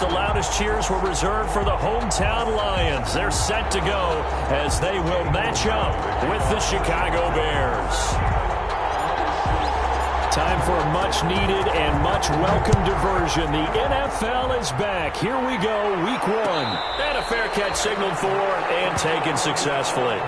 the loudest cheers were reserved for the hometown Lions. They're set to go as they will match up with the Chicago Bears. Time for a much-needed and much-welcome diversion. The NFL is back. Here we go, Week 1. And a fair catch signaled for and taken successfully.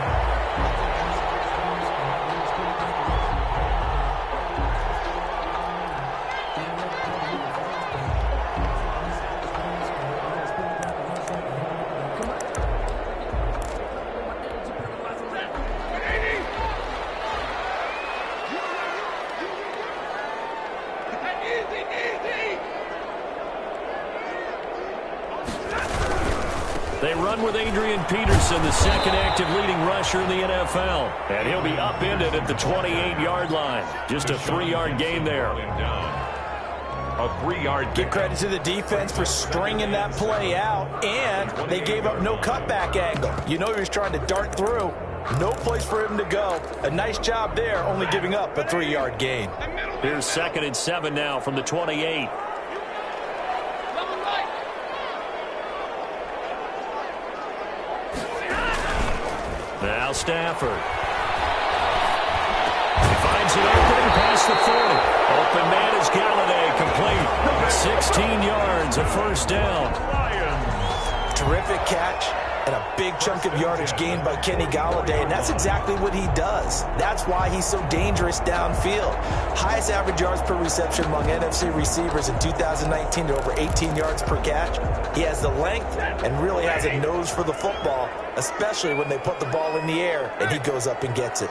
They run with Adrian Peterson, the second active leading rusher in the NFL. And he'll be upended at the 28-yard line. Just a 3-yard gain there. A 3-yard. Give credit to the defense for stringing that play out, and they gave up no cutback angle. You know he was trying to dart through. No place for him to go. A nice job there, only giving up a 3-yard gain. Here's 2nd and 7 now from the 28. Now Stafford. He finds an opening past the 40. Open man is Galladay, complete. 16 yards, a first down. Terrific catch and a big chunk of yardage gained by Kenny Galladay, and that's exactly what he does. That's why he's so dangerous downfield. Highest average yards per reception among NFC receivers in 2019 to over 18 yards per catch. He has the length and really has a nose for the football, especially when they put the ball in the air and he goes up and gets it.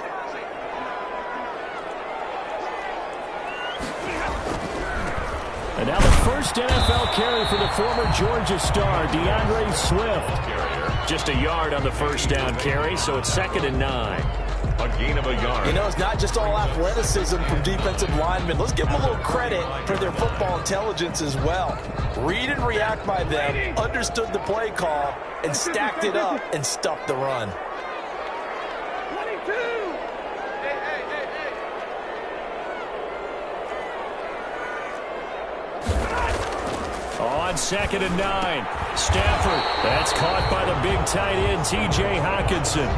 And now the first NFL carry for the former Georgia star, DeAndre Swift. Just a yard on the first down carry, so it's 2nd and 9. A gain of a yard. You know, it's not just all athleticism from defensive linemen. Let's give them a little credit for their football intelligence as well. Read and react by them, understood the play call, and stacked it up and stuffed the run. 22! On 2nd and 9, Stafford. That's caught by the big tight end, T.J. Hockenson.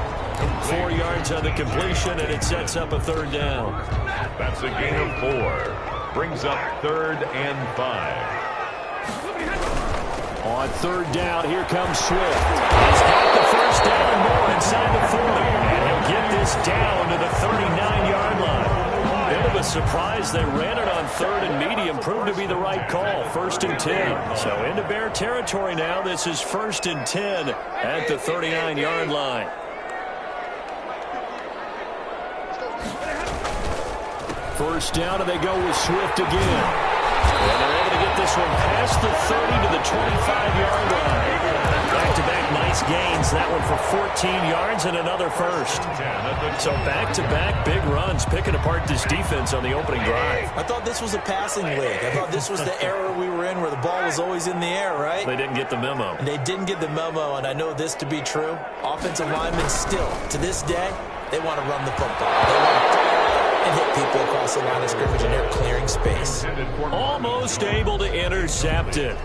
4 yards on the completion, and it sets up a 3rd down. That's a gain of 4. Brings up 3rd and 5. On 3rd down, here comes Swift. He's got the first down and more inside the 40. And he'll get this down to the 39-yard line. Bit of a surprise. They ran it on 3rd and medium. Proved to be the right call. 1st and 10. So into Bear territory now. This is 1st and 10 at the 39-yard line. First down, and they go with Swift again. And they're able to get this one past the 30 to the 25-yard line. Back-to-back nice gains. That one for 14 yards and another first. So back-to-back big runs, picking apart this defense on the opening drive. I thought this was a passing league. I thought this was the era we were in where the ball was always in the air, right? They didn't get the memo. And they didn't get the memo, and I know this to be true. Offensive linemen still, to this day, they want to run the football. They want to and hit people across the line of scrimmage, and they're clearing space. Almost able to intercept it.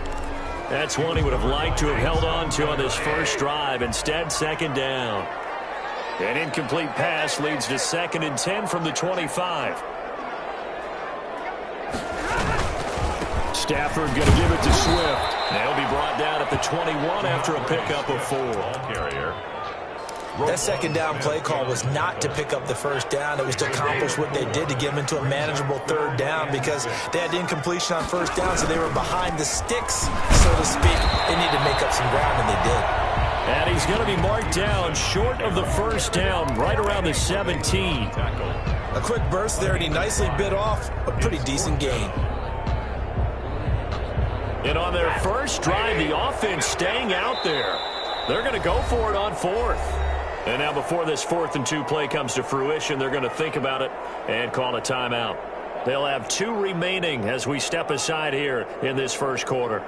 That's one he would have liked to have held on to on this first drive. Instead, 2nd down. An incomplete pass leads to 2nd and 10 from the 25. Stafford going to give it to Swift. They'll be brought down at the 21 after a pickup of 4. Carrier. That 2nd down play call was not to pick up the first down. It was to accomplish what they did, to get them into a manageable 3rd down, because they had incompletion on 1st down, so they were behind the sticks, so to speak. They needed to make up some ground, and they did. And he's going to be marked down short of the 1st down, right around the 17. A quick burst there, and he nicely bit off a pretty decent gain. And on their first drive, the offense staying out there. They're going to go for it on 4th. And now before this 4th and 2 play comes to fruition, they're going to think about it and call a timeout. They'll have 2 remaining as we step aside here in this first quarter.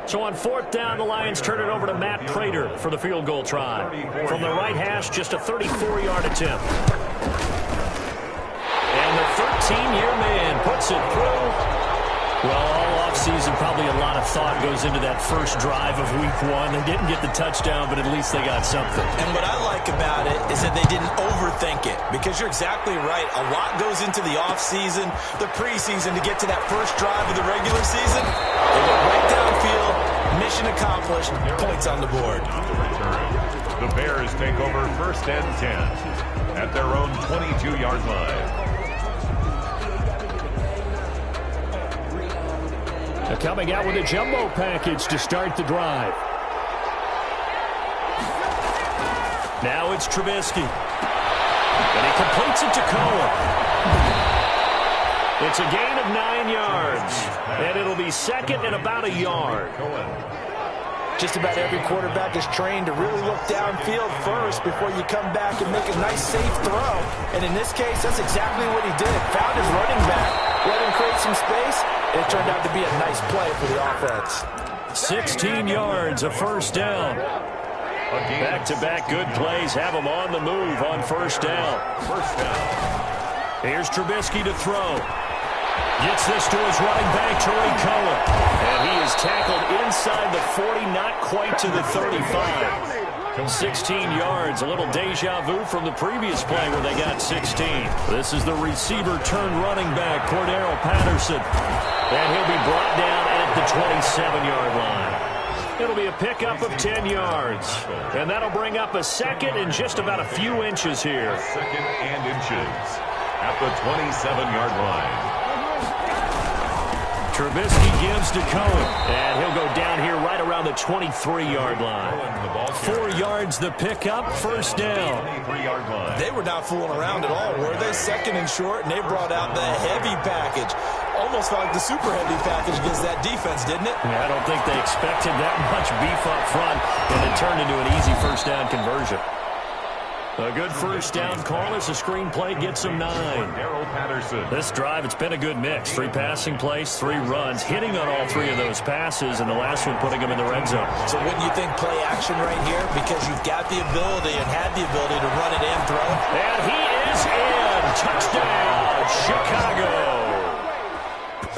So on 4th down, the Lions turn it over to Matt Prater for the field goal try. From the right hash, just a 34-yard attempt. And the 13-year man puts it through Well, all offseason, probably a lot of thought goes into that first drive of week one. They didn't get the touchdown, but at least they got something. And what I like about it is that they didn't overthink it, because you're exactly right. A lot goes into the offseason, the preseason, to get to that first drive of the regular season. They went right downfield, mission accomplished, points on the board. The Bears take over 1st and 10 at their own 22-yard line. Coming out with a jumbo package to start the drive. Now it's Trubisky. And he completes it to Cohen. It's a gain of 9 yards. And it'll be second and about a yard. Just about every quarterback is trained to really look downfield first before you come back and make a nice, safe throw. And in this case, that's exactly what he did. Found his running back, let him create some space, and it turned out to be a nice play for the offense. 16 yards, a first down. Back-to-back good plays have him on the move on first down. Here's Trubisky to throw. Gets this to his running back, Tariq Cohen. And he is tackled inside the 40, not quite to the 35. 16 yards, a little deja vu from the previous play where they got 16. This is the receiver turned running back, Cordero Patterson. And he'll be brought down at the 27-yard line. It'll be a pickup of 10 yards. And that'll bring up a second and just about a few inches here. Second and inches at the 27-yard line. Trubisky gives to Cohen, and he'll go down here right around the 23-yard line. 4 yards the pickup, first down. They were not fooling around at all, were they? Second and short, and they brought out the heavy package. Almost felt like the super heavy package against that defense, didn't it? Yeah, I don't think they expected that much beef up front, and it turned into an easy first down conversion. A good first down call as the screenplay gets him 9. This drive, it's been a good mix. 3 passing plays, 3 runs, hitting on all 3 of those passes, and the last one putting him in the red zone. So wouldn't you think play action right here? Because you've got the ability and had the ability to run it and throw it. And he is in. Touchdown, Chicago.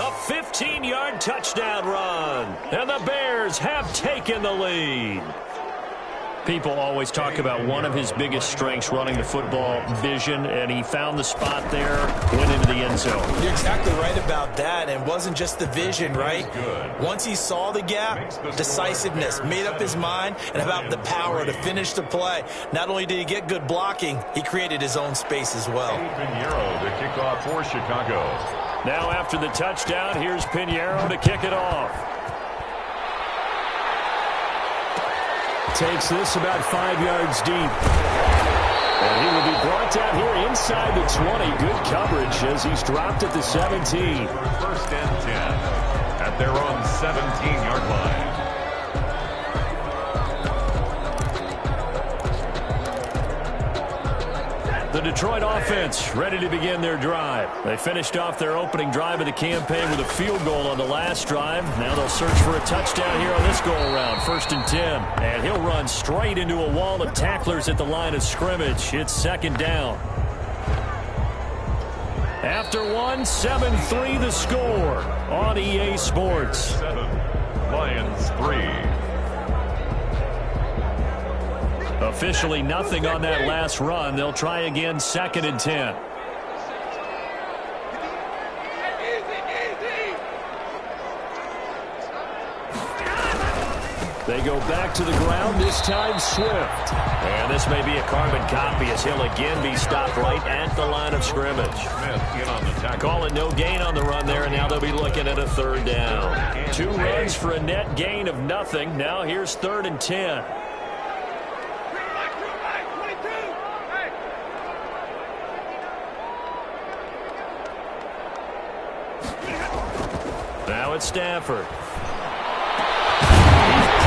A 15-yard touchdown run. And the Bears have taken the lead. People always talk about one of his biggest strengths, running the football, vision, and he found the spot there, went into the end zone. You're exactly right about that, and it wasn't just the vision, right? Once he saw the gap, decisiveness, made up his mind, and about the power to finish the play. Not only did he get good blocking, he created his own space as well. Pinheiro to kick off for Chicago. Now after the touchdown, here's Pinheiro to kick it off. Takes this about 5 yards deep. And he will be brought down here inside the 20. Good coverage as he's dropped at the 17. 1st and 10 at their own 17-yard line. The Detroit offense ready to begin their drive. They finished off their opening drive of the campaign with a field goal on the last drive. Now they'll search for a touchdown here on this go-around. 1st and 10. And he'll run straight into a wall of tacklers at the line of scrimmage. It's 2nd down. After 1, 7-3 the score on EA Sports. 7, Lions 3. Officially nothing on that last run. They'll try again, 2nd and 10. They go back to the ground, this time Swift. And this may be a carbon copy as he'll again be stopped right at the line of scrimmage. Call it no gain on the run there, and now they'll be looking at a 3rd down. 2 runs for a net gain of nothing. Now here's 3rd and 10. Now it's Stafford. He's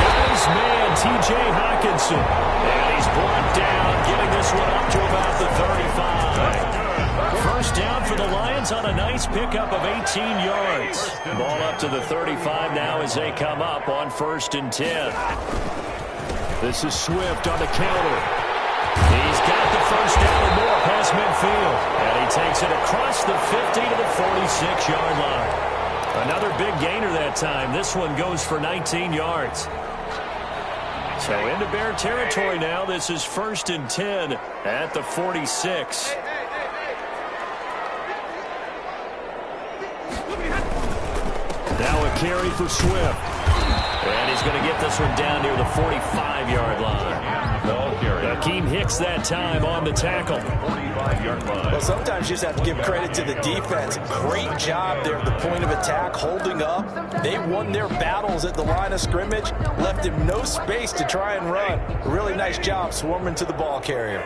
got his man, T.J. Hockenson. And he's brought down, getting this one up to about the 35. First down for the Lions on a nice pickup of 18 yards. Ball up to the 35 now as they come up on 1st and 10. This is Swift on the counter. He's got the first down and more past midfield. And he takes it across the 50 to the 46-yard line. Another big gainer that time. This one goes for 19 yards. So into Bear territory now. This is 1st and 10 at the 46. Now a carry for Swift. And he's going to get this one down near the 45-yard line. Akeem Hicks that time on the tackle. 45-yard line. Well, sometimes you just have to give credit to the defense. Great job there at the point of attack, holding up. They won their battles at the line of scrimmage, left him no space to try and run. Really nice job swarming to the ball carrier.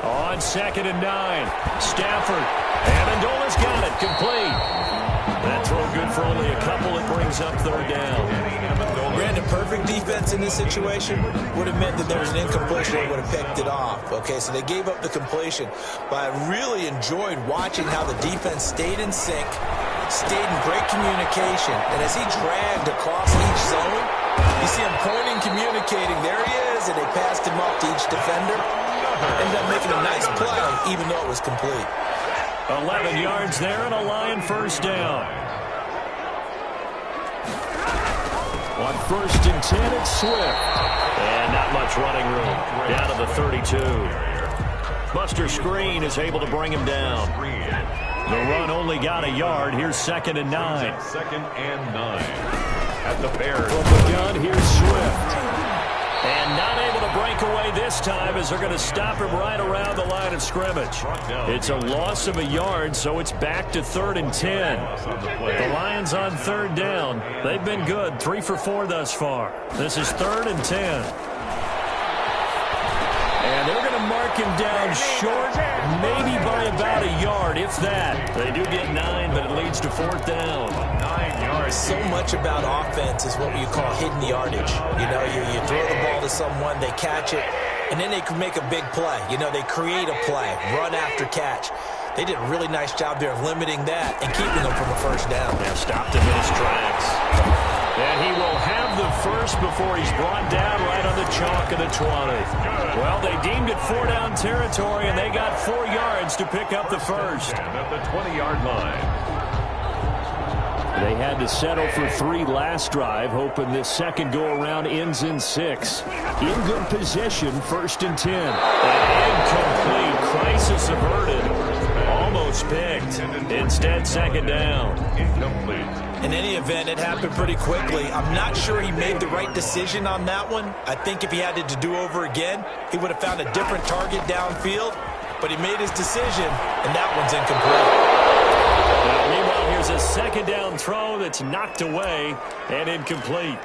On 2nd and 9, Stafford. Amendola's got it, complete. That throw good for only a couple. It brings up 3rd down. Brandon, perfect defense in this situation would have meant that there was an incompletion that would have picked it off. Okay, so they gave up the completion. But I really enjoyed watching how the defense stayed in sync, stayed in great communication. And as he dragged across each zone, you see him pointing, communicating. There he is, and they passed him off to each defender. Ended up making a nice play, even though it was complete. 11 yards there and a Lion 1st down. On 1st and 10, it's Swift. And not much running room. Down to the 32. Buster Screen is able to bring him down. The run only got a yard. Here's 2nd and 9. 2nd and 9. At the Bears. From the gun, here's Swift. And not able to break away this time as they're going to stop him right around the line of scrimmage. It's a loss of a yard, so it's back to 3rd and 10. The Lions on 3rd down. They've been good, 3 for 4 thus far. This is 3rd and 10. And they're going to mark him down short, maybe by about a yard, if that. They do get 9, but it leads to 4th down. 9 yards. So much about offense is what you call hidden yardage. You know, you throw the ball to someone, they catch it, and then they can make a big play. You know, they create a play, run after catch. They did a really nice job there of limiting that and keeping them from a 1st down. Yeah, stopped him in his tracks. And he will have the 1st before he's brought down right on the chalk of the 20. Well, they deemed it 4-down territory, and they got 4 yards to pick up the 1st. At the 20-yard line. They had to settle for 3 last drive, hoping this second go-around ends in 6. In good position, 1st and 10. And incomplete. Crisis averted. Almost picked. Instead, 2nd down. Incomplete. In any event, it happened pretty quickly. I'm not sure he made the right decision on that one. I think if he had to do over again, he would have found a different target downfield. But he made his decision, and that one's incomplete. Meanwhile, here's a 2nd down throw that's knocked away and incomplete.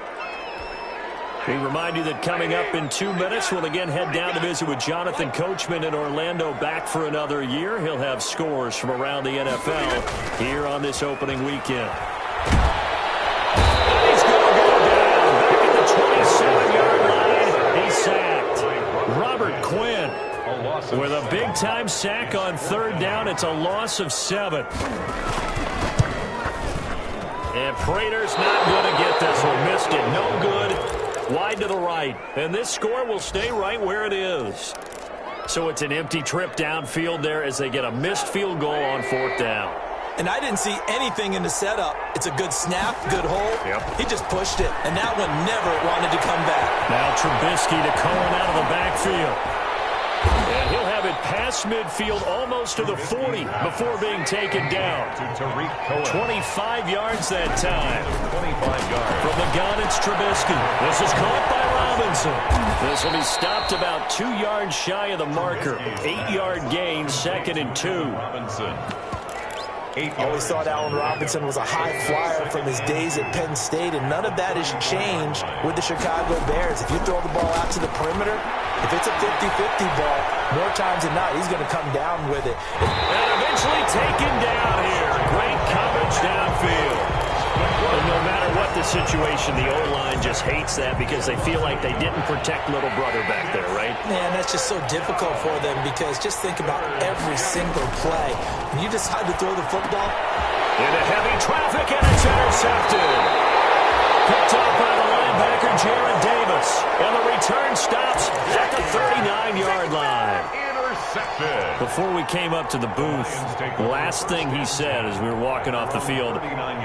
We remind you that coming up in 2 minutes, we'll again head down to visit with Jonathan Coachman in Orlando, back for another year. He'll have scores from around the NFL here on this opening weekend. He's going to go down back at the 27-yard line. He's sacked. Robert Quinn with a big-time sack on 3rd down. It's a loss of 7. And Prater's not going to get this one. Missed it. No good. Wide to the right. And this score will stay right where it is. So it's an empty trip downfield there as they get a missed field goal on 4th down. And I didn't see anything in the setup. It's a good snap, good hold. Yep. He just pushed it, and that one never wanted to come back. Now Trubisky to Cohen out of the backfield. And he'll have it past midfield almost to the 40 before being taken down. To Tariq Cohen. 25 yards that time. 25 yards. From the gun, it's Trubisky. This is caught by Robinson. This will be stopped about 2 yards shy of the marker. 8-yard gain, 2nd and 2. Robinson. Always thought Allen Robinson was a high flyer from his days at Penn State, and none of that has changed with the Chicago Bears. If you throw the ball out to the perimeter, if it's a 50-50 ball, more times than not, he's going to come down with it. And eventually taken down here. Great coverage downfield. And no matter what the situation, the O-line just hates that because they feel like they didn't protect little brother back there, right? Man, that's just so difficult for them because just think about every single play. When you decide to throw the football. Into heavy traffic, and it's intercepted. picked up by the linebacker, Jared Davis. And the return stops at the 39-yard line. Intercepted. Before we came up to the booth, the last thing he said as we were walking off the field,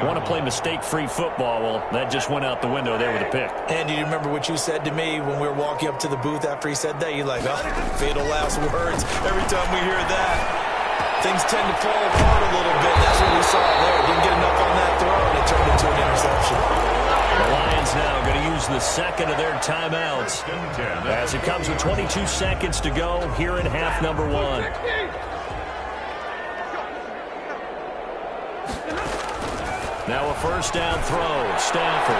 want to play mistake-free football. Well, that just went out the window there with a pick. Andy, do you remember what you said to me when we were walking up to the booth after he said that? You're like, oh, fatal last words. Every time we hear that, things tend to fall apart a little bit. That's what we saw there. Didn't get enough on that throw, and it turned into an interception. The Lions now going to use the second of their timeouts as it comes with 22 seconds to go here in half number one. Now a first down throw. Stafford.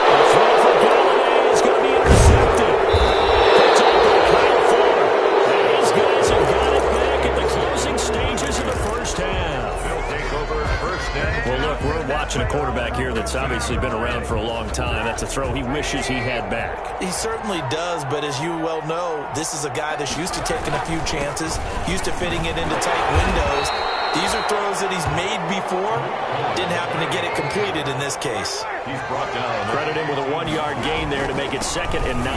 The throw for Galladay is going to be intercepted. Picked up by Kyle Fuller. And these guys have got it back at the closing stages of the first half. They'll take over first down. Well, look, we're watching a quarterback here that's obviously been around for a long time. That's a throw he wishes he had back. He certainly does, but as you well know, this is a guy that's used to taking a few chances, used to fitting it into tight windows. These are throws that he's made before. Didn't happen to get it completed in this case. He's brought down. Credit him with a 1-yard gain there to make it 2nd and 9.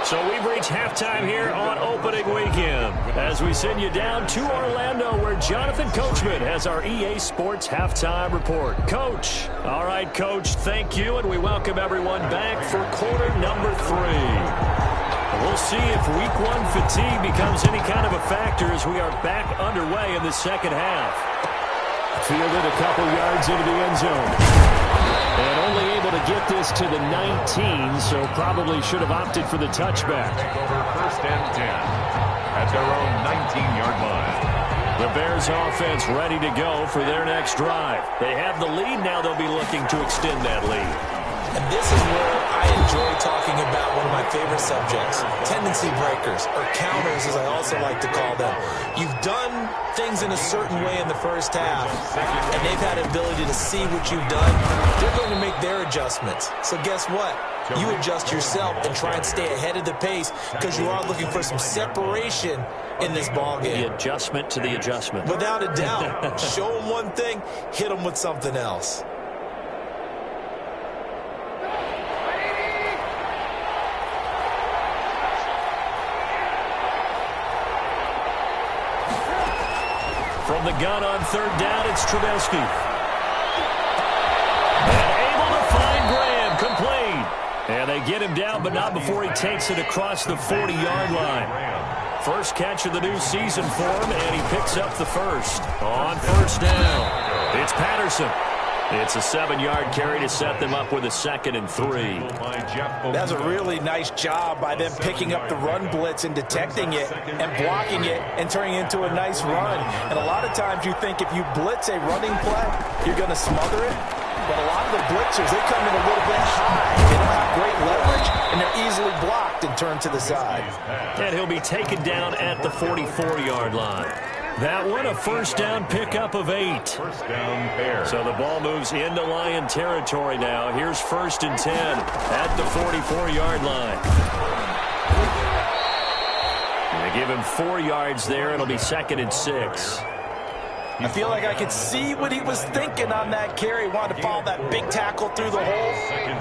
So we've reached halftime here on opening weekend as we send you down to Orlando where Jonathan Coachman has our EA Sports halftime report. Coach. All right, Coach, thank you, and we welcome everyone back for quarter number 3. We'll see if week 1 fatigue becomes any kind of a factor as we are back underway in the second half. Fielded a couple yards into the end zone. And only able to get this to the 19, so probably should have opted for the touchback. Take over first and 10 at their own 19-yard line. The Bears offense ready to go for their next drive. They have the lead, now they'll be looking to extend that lead. And this is where I enjoy talking about one of my favorite subjects, tendency breakers, or counters as I also like to call them. You've done things in a certain way in the first half, and they've had an ability to see what you've done. They're going to make their adjustments. So guess what? You adjust yourself and try and stay ahead of the pace because you are looking for some separation in this ballgame. The adjustment to the adjustment. Without a doubt. Show them one thing, hit them with something else. From the gun on 3rd down, it's Trubisky. And able to find Graham, complete. And they get him down, but not before he takes it across the 40-yard line. First catch of the new season for him, and he picks up the first. On first down, it's Patterson. It's a 7-yard carry to set them up with a 2nd and 3. That's a really nice job by them picking up the run blitz and detecting it and blocking it and turning it into a nice run. And a lot of times you think if you blitz a running play, you're going to smother it. But a lot of the blitzers, they come in a little bit high. They don't have great leverage, and they're easily blocked and turned to the side. And he'll be taken down at the 44-yard line. That one, a first down pickup of 8. First down pair. So the ball moves into Lion territory now. Here's 1st and 10 at the 44-yard line. They give him 4 yards there. It'll be 2nd and 6. I feel like I could see what he was thinking on that carry. Wanted to follow that big tackle through the hole.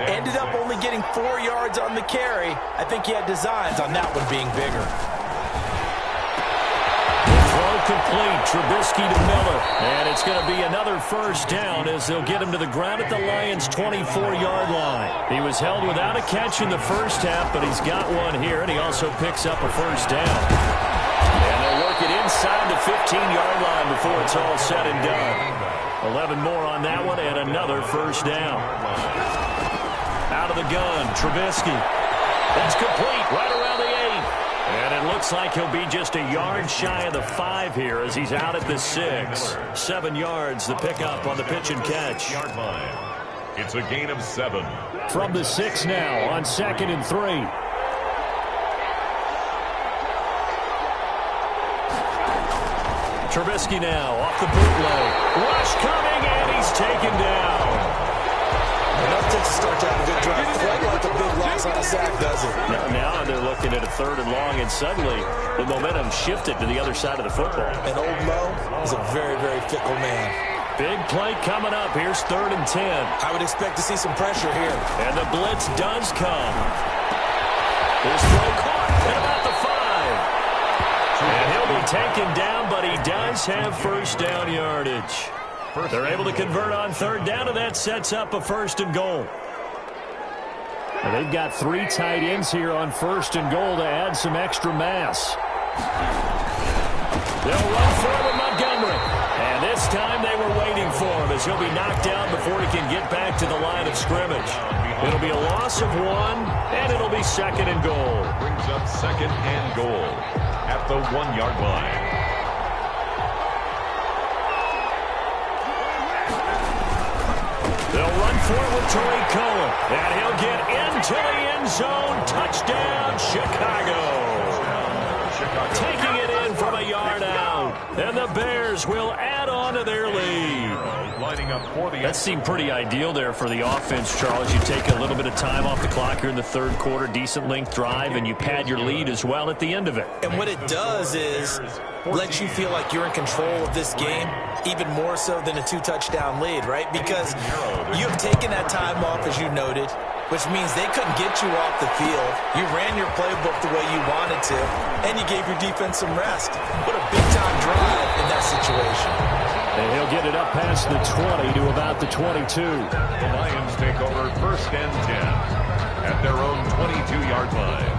Ended up only getting 4 yards on the carry. I think he had designs on that one being bigger. Complete. Trubisky to Miller. And it's going to be another first down as they'll get him to the ground at the Lions' 24-yard line. He was held without a catch in the first half, but he's got one here, and he also picks up a first down. And they'll work it inside the 15-yard line before it's all said and done. 11 more on that one, and another first down. Out of the gun, Trubisky. That's complete right around the 8. And it looks like he'll be just a yard shy of the 5 here as he's out at the 6. 7 yards, the pickup on the pitch and catch. It's a gain of 7. From the 6 now on 2nd and 3. Trubisky now off the bootleg. Rush coming, and he's taken down. Enough to start to have a good drive. Quite like a big loss on a sack, does it? Now they're looking at a 3rd and long, and suddenly the momentum shifted to the other side of the football. And old Mo is a very, very fickle man. Big play coming up. Here's 3rd and 10. I would expect to see some pressure here. And the blitz does come. His throw caught at about the 5. And he'll be taken down, but he does have first down yardage. They're able to convert on 3rd down, and that sets up a 1st and goal. And they've got 3 tight ends here on 1st and goal to add some extra mass. They'll run forward Montgomery. And this time they were waiting for him as he'll be knocked down before he can get back to the line of scrimmage. It'll be a loss of 1, and it'll be 2nd and goal. Brings up 2nd and goal at the 1-yard line. They'll run forward Tariq Cohen, and he'll get into the end zone. Touchdown, Chicago. Taking it in from a yard out, and the Bears will add on to their lead. Lining up for the... That seemed pretty ideal there for the offense, Charles. You take a little bit of time off the clock here in the 3rd quarter, decent length drive, and you pad your lead as well at the end of it. And what it does is let you feel like you're in control of this game, even more so than a 2-touchdown lead, right? Because you have taken that time off, as you noted, which means they couldn't get you off the field. You ran your playbook the way you wanted to, and you gave your defense some rest. What a big-time drive in that situation. And he'll get it up past the 20 to about the 22. The Lions take over 1st and 10 at their own 22-yard line.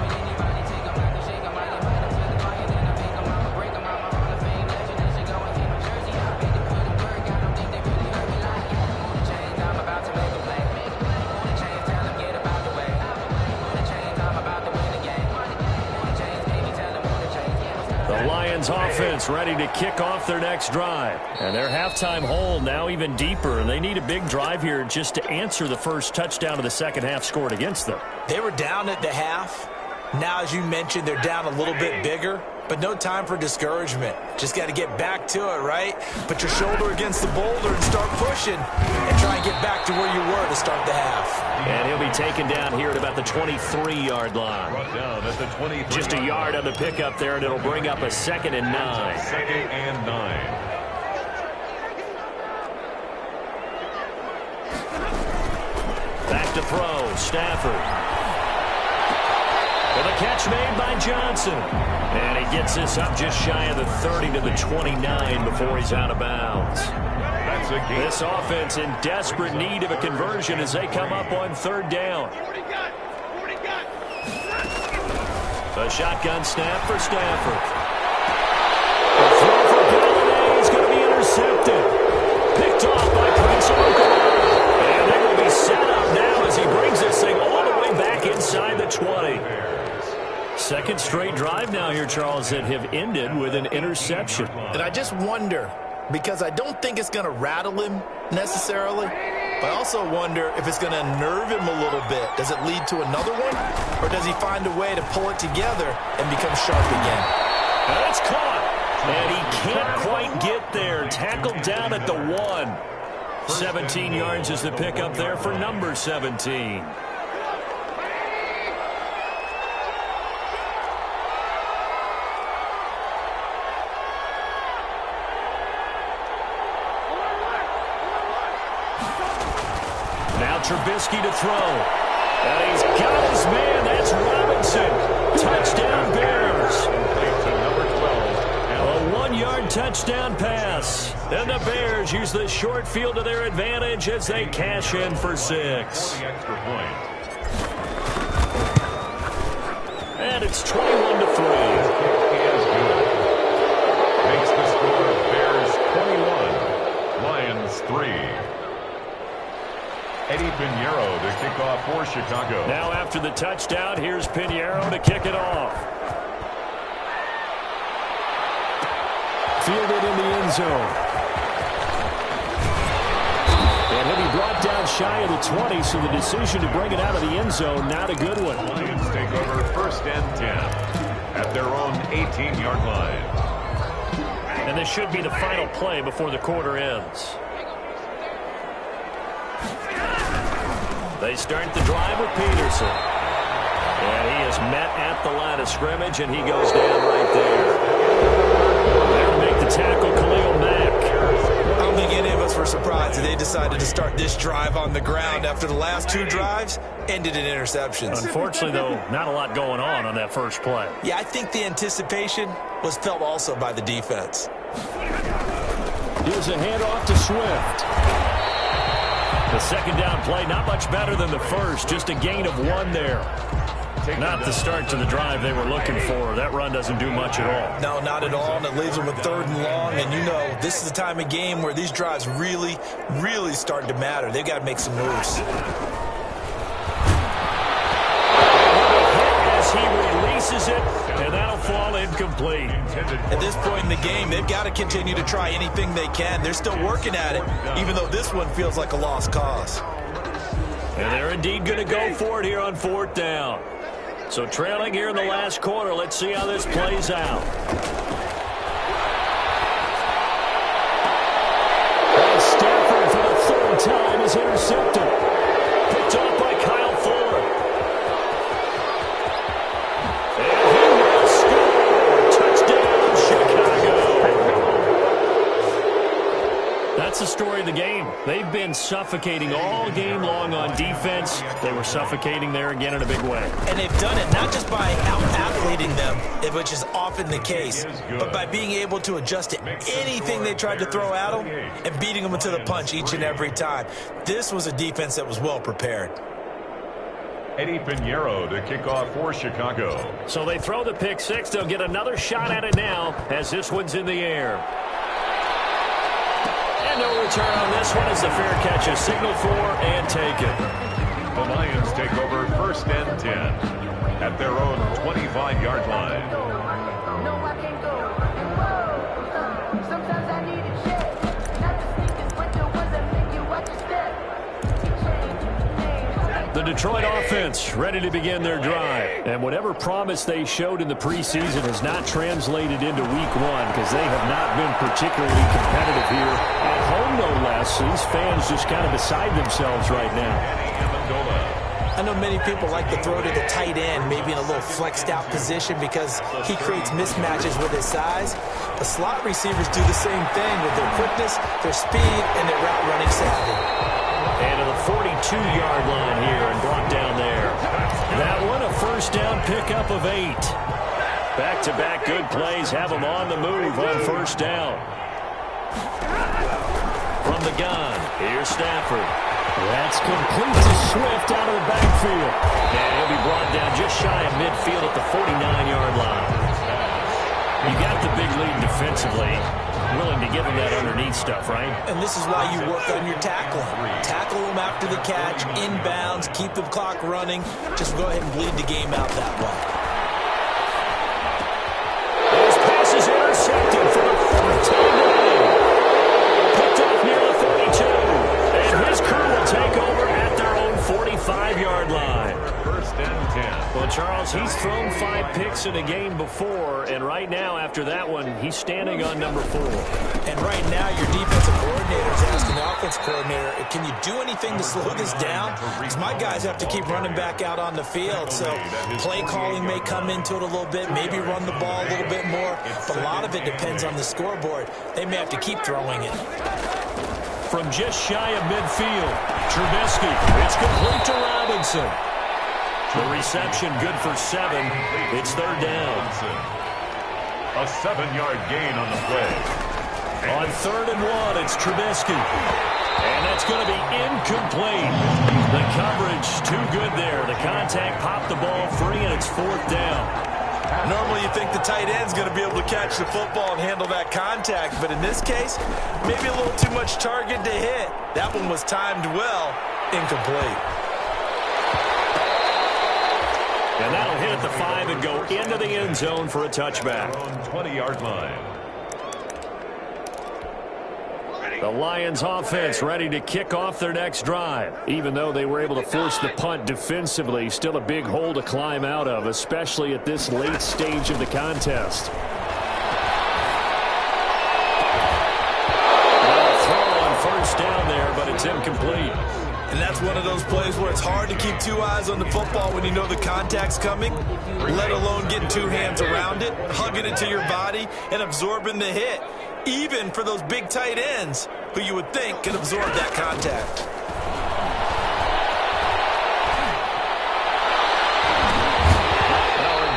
Offense ready to kick off their next drive. And their halftime hole now even deeper, and they need a big drive here just to answer the first touchdown of the 2nd half scored against them. They were down at the half. Now, as you mentioned, they're down a little bit bigger, but no time for discouragement. Just got to get back to it, right? Put your shoulder against the boulder and start pushing and try and get back to where you were to start the half. And he'll be taken down here at about the 23-yard line. Brought down at the 23. Just a yard on the pickup there, and it'll bring up a 2nd and 9. 2nd and 9. Back to throw, Stafford. With a catch made by Johnson. And he gets this up just shy of the 30 to the 29 before he's out of bounds. That's a game. This offense in desperate need of a conversion as they come up on 3rd down. A shotgun snap for Stafford. The throw for Galladay is going to be intercepted. Picked off by Prince Amukamara. And they will be set up now as he brings this thing all the way back inside the 20. 2nd straight drive now here, Charles, that have ended with an interception. And I just wonder, because I don't think it's going to rattle him necessarily, but I also wonder if it's going to unnerve him a little bit. Does it lead to another one, or does he find a way to pull it together and become sharp again? And it's caught, and he can't quite get there. Tackled down at the 1. 17 yards is the pickup there for number 17. Trubisky to throw. And he's got his man. That's Robinson. Touchdown, Bears. A 1-yard touchdown pass. And the Bears use the short field to their advantage as they cash in for 6. And it's 21-3. Makes the score Bears 21, Lions 3. Eddie Pinheiro to kick off for Chicago. Now after the touchdown, here's Pinheiro to kick it off. Fielded in the end zone. And he'll be brought down shy of the 20, so the decision to bring it out of the end zone, not a good one. Lions take over 1st and 10 at their own 18-yard line. And this should be the final play before the quarter ends. They start the drive with Peterson. And he is met at the line of scrimmage, and he goes down right there. There to make the tackle, Khalil Mack. I'm don't think any of us were surprised that they decided to start this drive on the ground after the last 2 drives ended in interceptions. Unfortunately, though, not a lot going on that first play. Yeah, I think the anticipation was felt also by the defense. Here's a handoff to Swift. The second down play, not much better than the first, just a gain of 1 there. Not the start to the drive they were looking for. That run doesn't do much at all. No, not at all, and it leaves them with 3rd and long. And you know, this is the time of game where these drives really, really start to matter. They've got to make some moves. As he releases it, and that'll fall incomplete. At this point in the game, they've got to continue to try anything they can. They're still working at it, even though this one feels like a lost cause. And they're indeed going to go for it here on 4th down. So trailing here in the last quarter, let's see how this plays out. And Stafford for the 3rd time is intercepted. Picked off by Kyle Fuller. And he will score. Touchdown, Chicago. That's the story of the game. They've been suffocating all game long on defense. They were suffocating there again in a big way. And they've done it not just by out-athleting them, which is often the case, but by being able to adjust to anything they tried to throw at them and beating them to the punch each and every time. This was a defense that was well prepared. Eddie Pinheiro to kick off for Chicago. So they throw the pick 6. They'll get another shot at it now as this one's in the air. No return on this one as the fair catch is signaled for and taken. The Lions take over 1st and 10 at their own 25-yard line. No, I can't go. Whoa, sometimes I need a check. Not the sneakers, but the ones that make you watch your step. The Detroit offense ready to begin their drive. And whatever promise they showed in the preseason has not translated into week 1 because they have not been particularly competitive here. At home, no less. These fans just kind of beside themselves right now. I know many people like to throw to the tight end, maybe in a little flexed out position because he creates mismatches with his size. The slot receivers do the same thing with their quickness, their speed, and their route running savvy. And to the 42-yard line here and brought down there. That one a 1st down pickup of 8. Back-to-back good plays have them on the move on 1st down. From the gun, here's Stafford. That's complete to Swift out of the backfield. And he'll be brought down just shy of midfield at the 49-yard line. You got the big lead defensively. Willing to give him that underneath stuff, right? And this is why you work on your tackling. Tackle him after the catch, inbounds, keep the clock running. Just go ahead and bleed the game out that way. His pass is intercepted for the 4th time today. Picked off near the 42. And his crew will take over at their own 45-yard line. 1st and 10. Well, Charles, he's thrown 5 picks in a game before, and right now, after that one, he's standing on number 4. And right now, your defensive coordinator is asking the offense coordinator, can you do anything to slow this down? Because my guys have to keep running back out on the field, so play calling may come into it a little bit, maybe run the ball a little bit more, but a lot of it depends on the scoreboard. They may have to keep throwing it. From just shy of midfield, Trubisky, it's complete to Robinson. The reception good for 7. It's 3rd down. A 7-yard gain on the play. On 3rd and 1, it's Trubisky. And that's going to be incomplete. The coverage too good there. The contact popped the ball free, and it's 4th down. Normally you think the tight end's going to be able to catch the football and handle that contact, but in this case, maybe a little too much target to hit. That one was timed well, incomplete. And that'll hit at the 5 and go into the end zone for a touchback. 20-yard line. The Lions offense ready to kick off their next drive. Even though they were able to force the punt defensively, still a big hole to climb out of, especially at this late stage of the contest. Well, throw on 1st down there, but it's incomplete. And that's one of those plays where it's hard to keep 2 eyes on the football when you know the contact's coming, let alone getting 2 hands around it, hugging it to your body, and absorbing the hit. even for those big tight ends who you would think can absorb that contact.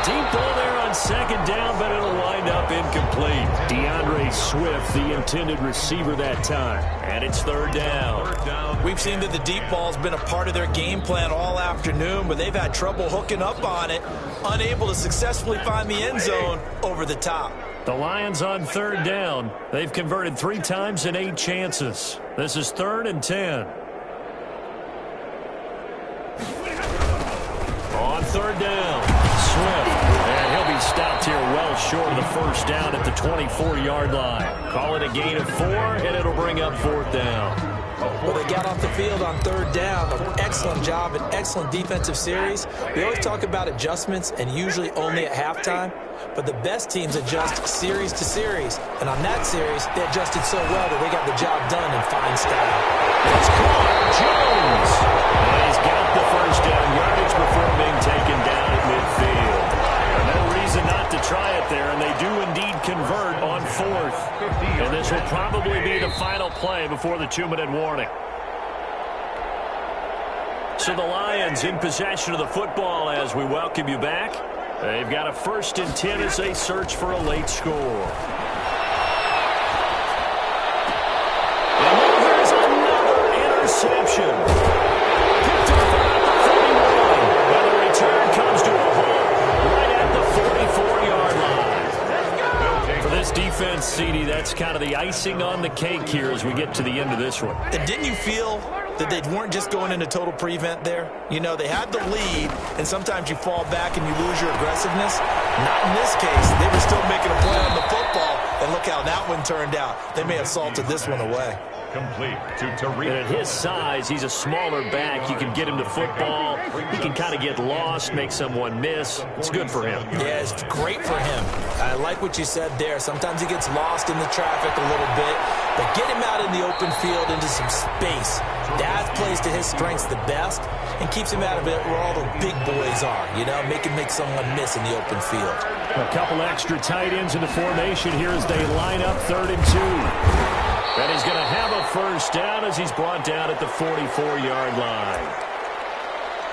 Deep ball there on second down, but it'll wind up incomplete. DeAndre Swift, the intended receiver that time. And it's third down. We've seen that the deep ball's been a part of their game plan all afternoon, but they've had trouble hooking up on it, unable to successfully find the end zone over the top. The Lions on third down. They've converted 3 times in 8 chances. This is 3rd and 10. On third down, Swift. And he'll be stopped here well short of the first down at the 24-yard line. Call it a gain of 4, and it'll bring up 4th down. Well, they got off the field on third down. An excellent job, an excellent defensive series. We always talk about adjustments, and usually only at halftime. But the best teams adjust series to series. And on that series, they adjusted so well that they got the job done in fine style. It's caught. Jones. And he's got the first down yardage before being taken down at midfield. And no reason not to try it there, and they do indeed convert on 4th. And this will probably be the final play before the 2-minute warning. So the Lions in possession of the football as we welcome you back. They've got a 1st and 10 as they search for a late score. And there's another interception. Picked off at the 41. And the return comes to a halt right at the 44-yard line. For this defense, CD, that's kind of the icing on the cake here as we get to the end of this one. And didn't you feel that they weren't just going into total prevent there? You know, they had the lead, and sometimes you fall back and you lose your aggressiveness. Not in this case. They were still making a play on the football, and look how that one turned out. They may have salted this one away. Complete to Tariq. And at his size, he's a smaller back. You can get him to football. He can kind of get lost, make someone miss. It's good for him. Yeah, it's great for him. I like what you said there. Sometimes he gets lost in the traffic a little bit, but get him out in the open field into some space. That plays to his strengths the best and keeps him out of it where all the big boys are, you know, make someone miss in the open field. A couple extra tight ends in the formation here as they line up 3rd and 2. And he's going to have a first down as he's brought down at the 44-yard line.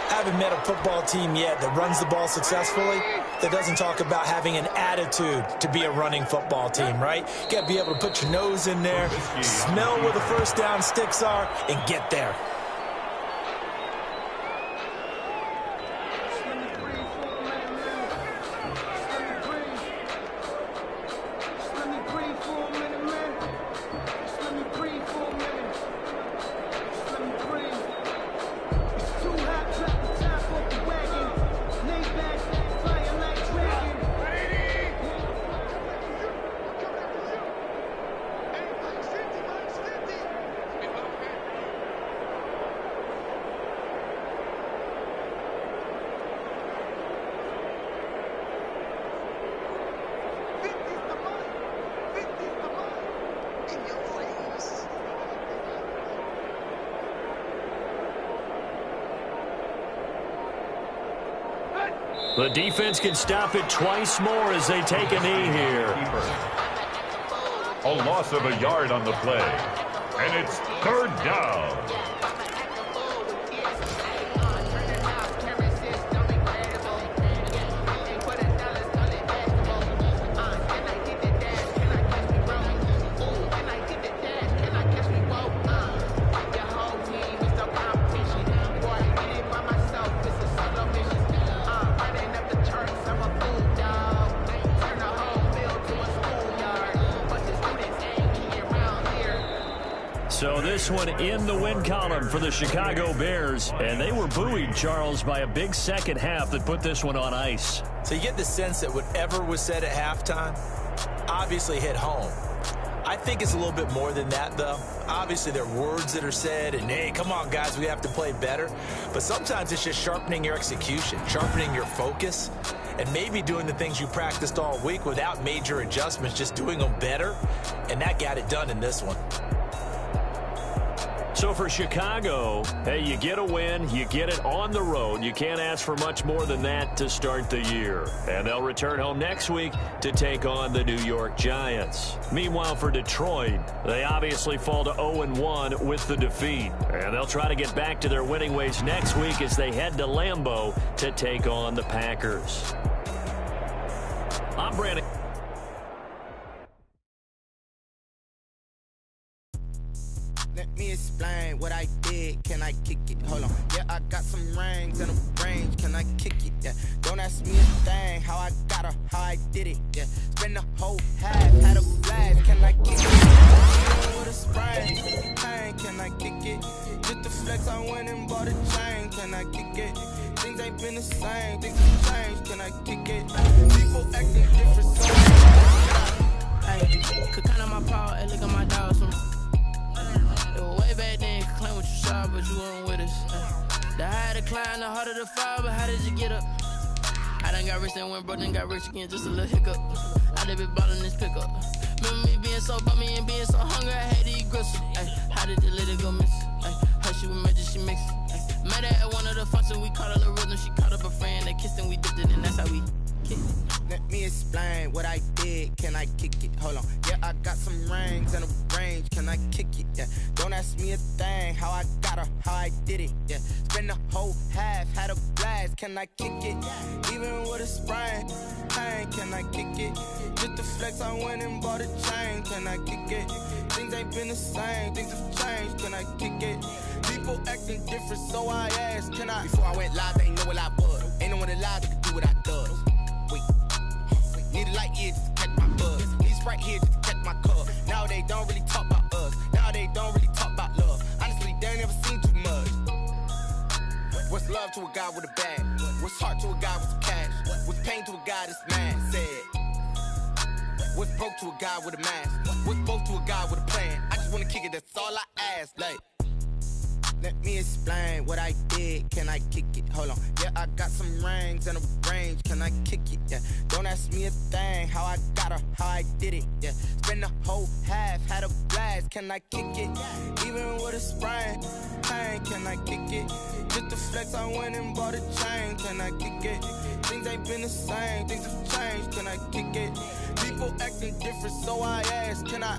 I haven't met a football team yet that runs the ball successfully that doesn't talk about having an attitude to be a running football team, right? You got to be able to put your nose in there, smell where the first down sticks are, and get there. The defense can stop it twice more as they take a knee here. A loss of a yard on the play. And it's 3rd down. So this one in the win column for the Chicago Bears. And they were buoyed, Charles, by a big second half that put this one on ice. So you get the sense that whatever was said at halftime obviously hit home. I think it's a little bit more than that, though. Obviously, there are words that are said, and, hey, come on, guys, we have to play better. But sometimes it's just sharpening your execution, sharpening your focus, and maybe doing the things you practiced all week without major adjustments, just doing them better. And that got it done in this one. So for Chicago, hey, you get a win, you get it on the road. You can't ask for much more than that to start the year. And they'll return home next week to take on the New York Giants. Meanwhile, for Detroit, they obviously fall to 0-1 with the defeat. And they'll try to get back to their winning ways next week as they head to Lambeau to take on the Packers. I'm Brandon. Let me explain what I did. Can I kick it? Hold on. Yeah, I got some rings and a range. Can I kick it? Yeah. Don't ask me a thing. How I got her, how I did it. Yeah. Spend the whole half, had a blast. Can I kick it? With a sprain. Hey, can I kick it? Just the flex, I went and bought a chain. Can I kick it? Things ain't been the same. Things have changed. Can I kick it? People acting different. So hey, could count on my power and look at my dogs. Way back then, you could claim what you saw, but you weren't with us. The higher the climb, the harder the fall, but how did you get up? I done got rich and went broke, then got rich again, just a little hiccup. I done been ballin' this pickup. Remember me being so bummy and being so hungry, I had to eat gristle. How did the lady go miss? How she was magic, she mixed. Met her at one of the functions, we caught a little rhythm, she caught up a friend, they kissed and we dipped it, and that's how we kicked it. Let me explain what I did. Can I kick it? Hold on. Yeah, I got some rings and a range. Can I kick it? Yeah. Don't ask me a thing. How I got her, how I did it. Yeah. Spend the whole half, had a blast. Can I kick it? Even with a sprain. Hey, can I kick it? Just the flex, I went and bought a chain. Can I kick it? Things ain't been the same. Things have changed. Can I kick it? People acting different, so I asked, can I? Before I went live, they ain't know what I was. Ain't no one alive that could do what I does. Wait. Need a light here just to catch my buzz. Need Sprite here just to catch my cup. Now they don't really talk about us. Now they don't really talk about love. Honestly, they ain't never seen too much. What's love to a guy with a bag? What's heart to a guy with some cash? What's pain to a guy that's mad? Said. What's broke to a guy with a mask? What's both to a guy with a plan? I just wanna kick it, that's all I ask. Like, let me explain what I did. Can I kick it? Hold on. Yeah, I got some rings and a range. Can I kick it? Yeah. Don't ask me a thing. How I got her, how I did it. Yeah. Spend the whole half, had a blast. Can I kick it? Even with a sprain. Hey, can I kick it? Just the flex, I went and bought a chain. Can I kick it? Things ain't been the same. Things have changed. Can I kick it? People acting different, so I asked, can I?